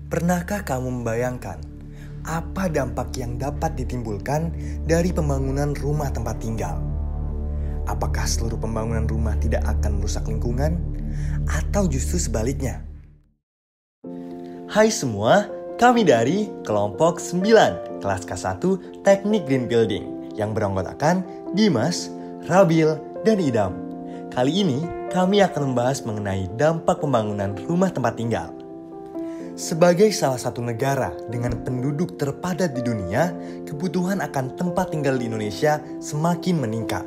Pernahkah kamu membayangkan apa dampak yang dapat ditimbulkan dari pembangunan rumah tempat tinggal? Apakah seluruh pembangunan rumah tidak akan merusak lingkungan? Atau justru sebaliknya? Hai semua, kami dari kelompok 9 kelas K1 Teknik Green Building yang beranggotakan Dimas, Rabil, dan Idam. Kali ini kami akan membahas mengenai dampak pembangunan rumah tempat tinggal. Sebagai salah satu negara dengan penduduk terpadat di dunia, kebutuhan akan tempat tinggal di Indonesia semakin meningkat.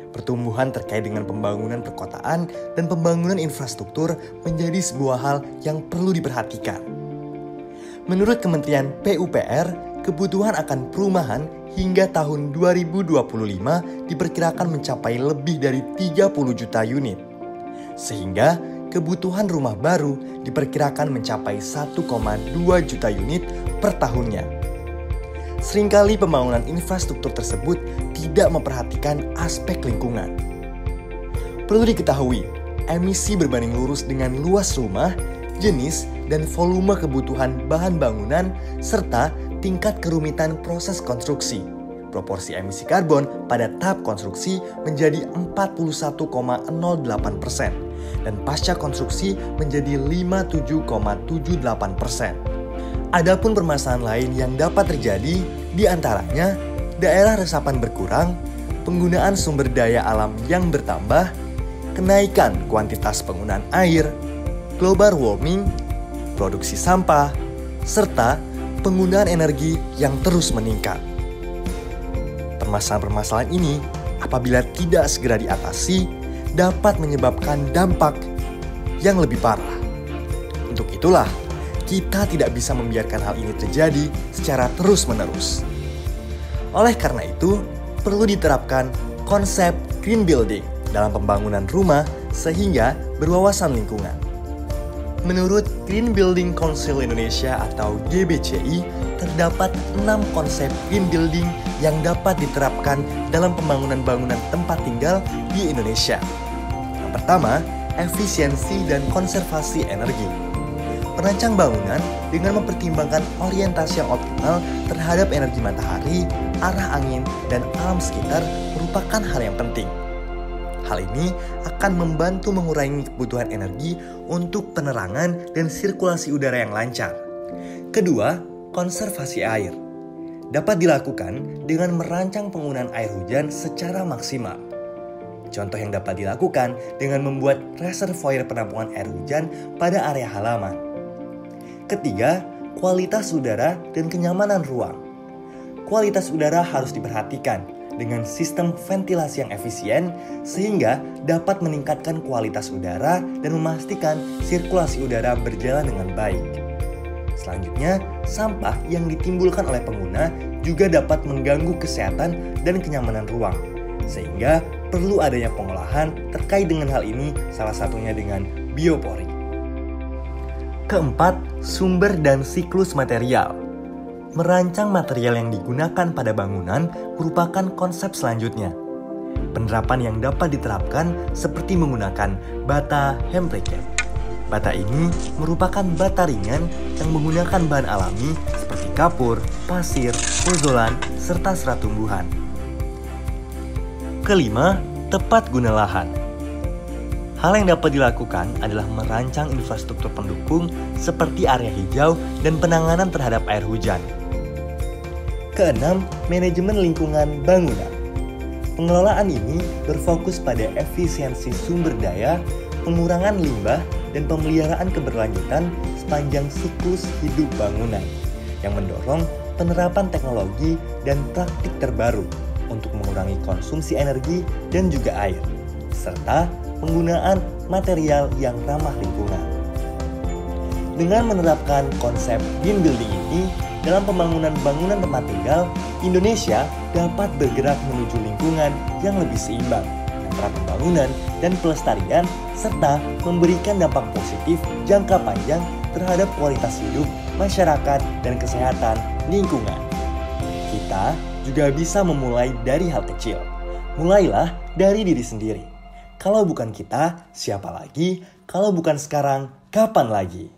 Pertumbuhan terkait dengan pembangunan perkotaan dan pembangunan infrastruktur menjadi sebuah hal yang perlu diperhatikan. Menurut Kementerian PUPR, kebutuhan akan perumahan hingga tahun 2025 diperkirakan mencapai lebih dari 30 juta unit. Sehingga kebutuhan rumah baru diperkirakan mencapai 1,2 juta unit per tahunnya. Seringkali pembangunan infrastruktur tersebut tidak memperhatikan aspek lingkungan. Perlu diketahui, emisi berbanding lurus dengan luas rumah, jenis, dan volume kebutuhan bahan bangunan, serta tingkat kerumitan proses konstruksi. Proporsi emisi karbon pada tahap konstruksi menjadi 41,08% dan pasca konstruksi menjadi 57,78%. Adapun permasalahan lain yang dapat terjadi diantaranya daerah resapan berkurang, penggunaan sumber daya alam yang bertambah, kenaikan kuantitas penggunaan air, global warming, produksi sampah, serta penggunaan energi yang terus meningkat. Permasalahan-permasalahan ini apabila tidak segera diatasi dapat menyebabkan dampak yang lebih parah. Untuk itulah, kita tidak bisa membiarkan hal ini terjadi secara terus-menerus. Oleh karena itu, perlu diterapkan konsep green building dalam pembangunan rumah sehingga berwawasan lingkungan. Menurut Green Building Council Indonesia atau GBCI, terdapat 6 konsep green building yang dapat diterapkan dalam pembangunan bangunan tempat tinggal di Indonesia. Yang pertama, efisiensi dan konservasi energi. Merancang bangunan dengan mempertimbangkan orientasi yang optimal terhadap energi matahari, arah angin, dan alam sekitar merupakan hal yang penting. Hal ini akan membantu mengurangi kebutuhan energi untuk penerangan dan sirkulasi udara yang lancar. Kedua, konservasi air. Dapat dilakukan dengan merancang penggunaan air hujan secara maksimal. Contoh yang dapat dilakukan dengan membuat reservoir penampungan air hujan pada area halaman. Ketiga, kualitas udara dan kenyamanan ruang. Kualitas udara harus diperhatikan dengan sistem ventilasi yang efisien sehingga dapat meningkatkan kualitas udara dan memastikan sirkulasi udara berjalan dengan baik. Selanjutnya, sampah yang ditimbulkan oleh pengguna juga dapat mengganggu kesehatan dan kenyamanan ruang, sehingga perlu adanya pengolahan terkait dengan hal ini, salah satunya dengan biopori. Keempat, sumber dan siklus material. Merancang material yang digunakan pada bangunan merupakan konsep selanjutnya. Penerapan yang dapat diterapkan seperti menggunakan bata hembrake. Bata ini merupakan bata ringan yang menggunakan bahan alami seperti kapur, pasir, pozolan, serta serat tumbuhan. Kelima, tepat guna lahan. Hal yang dapat dilakukan adalah merancang infrastruktur pendukung seperti area hijau dan penanganan terhadap air hujan. Keenam, manajemen lingkungan bangunan. Pengelolaan ini berfokus pada efisiensi sumber daya, pengurangan limbah, dan pemeliharaan keberlanjutan sepanjang siklus hidup bangunan yang mendorong penerapan teknologi dan praktik terbaru untuk mengurangi konsumsi energi dan juga air, serta penggunaan material yang ramah lingkungan. Dengan menerapkan konsep green building ini dalam pembangunan bangunan tempat tinggal, Indonesia dapat bergerak menuju lingkungan yang lebih seimbang antara pembangunan dan pelestarian serta memberikan dampak positif jangka panjang terhadap kualitas hidup masyarakat dan kesehatan lingkungan. Kita juga bisa memulai dari hal kecil. Mulailah dari diri sendiri. Kalau bukan kita, siapa lagi? Kalau bukan sekarang, kapan lagi?